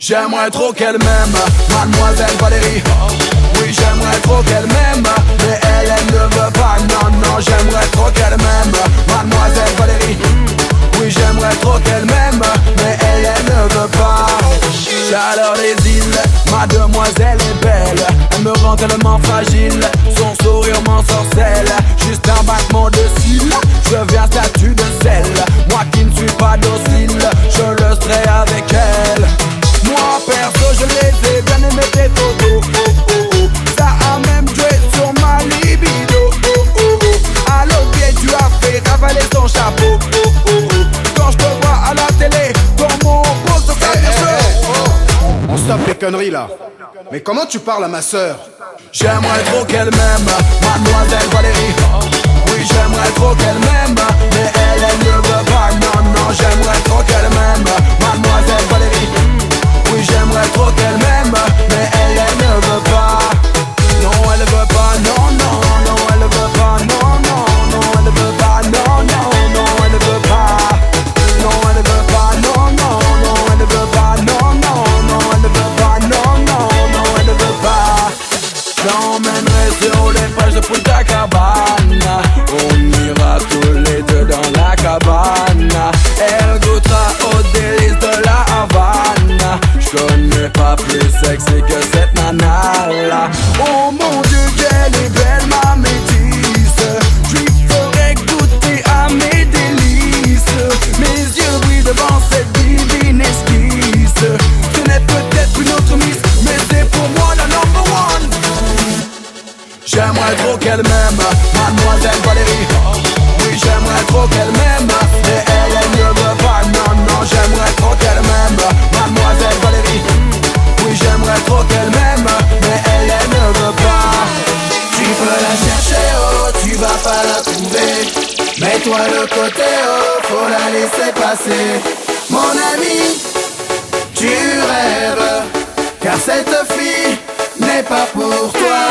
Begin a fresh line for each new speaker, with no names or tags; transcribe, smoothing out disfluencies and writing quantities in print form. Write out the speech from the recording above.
J'aimerais trop qu'elle m'aime, mademoiselle Valérie. Oui, j'aimerais trop qu'elle m'aime, mais elle ne veut pas. Non, non, j'aimerais trop qu'elle m'aime, mademoiselle Valérie. Oui, j'aimerais trop qu'elle m'aime, mais elle ne veut pas. Chaleur des îles, mademoiselle est belle. Elle me rend tellement fragile, son sourire m'ensorcelle. Juste un battement de cils, je deviens statue de sel. Moi qui ne suis pas docile, je le serai avec elle. Moi perso je les ai bien aimé tes photos, oh, oh, oh. Ça a même joué sur ma libido, oh, oh, oh. À l'autre pied tu as fait ravaler son chapeau, oh, oh, oh. Quand je te vois à la télé, dans mon poste de
On stoppe les conneries là. Mais comment tu parles à ma sœur?
J'aimerais trop qu'elle m'aime, mademoiselle Valérie. Oui, j'aimerais trop qu'elle m'aime, mais elle ne veut pas. Non, non, j'aimerais trop qu'elle m'aime, mademoiselle Valérie. Oui, j'aimerais trop qu'elle m'aime, mais elle ne veut pas. Non, elle veut pas, non, non, non, elle veut pas, non, non, non, elle veut pas, non, non, non, elle veut pas. Non, elle veut pas, non, non, non, elle veut pas, non, non, non, elle veut pas, non, non, non, elle veut pas. J'emmènerai sur les plages de Punta Cabana. On ira tous les deux dans la cabane. Elle goûtera aux délices de la Havane. J'connais pas plus sexy que cette nana là. Oh mon Dieu, qu'elle est belle ma métisse. J'lui ferai goûter à mes délices. Mes yeux brillent devant cette divine esquisse. Ce n'est peut-être une autre miss, mais c'est pour moi la number one. J'aimerais trop qu'elle m'aime, mademoiselle Valérie. Oui, j'aimerais trop qu'elle m'aime, mais elle ne veut pas. Non, non, j'aimerais trop qu'elle m'aime, mademoiselle Valérie. Oui, j'aimerais trop qu'elle m'aime, mais elle ne veut pas. Tu peux la chercher, oh, tu vas pas la trouver. Mets-toi de côté, oh, faut la laisser passer. Mon ami, tu rêves, car cette fille n'est pas pour toi.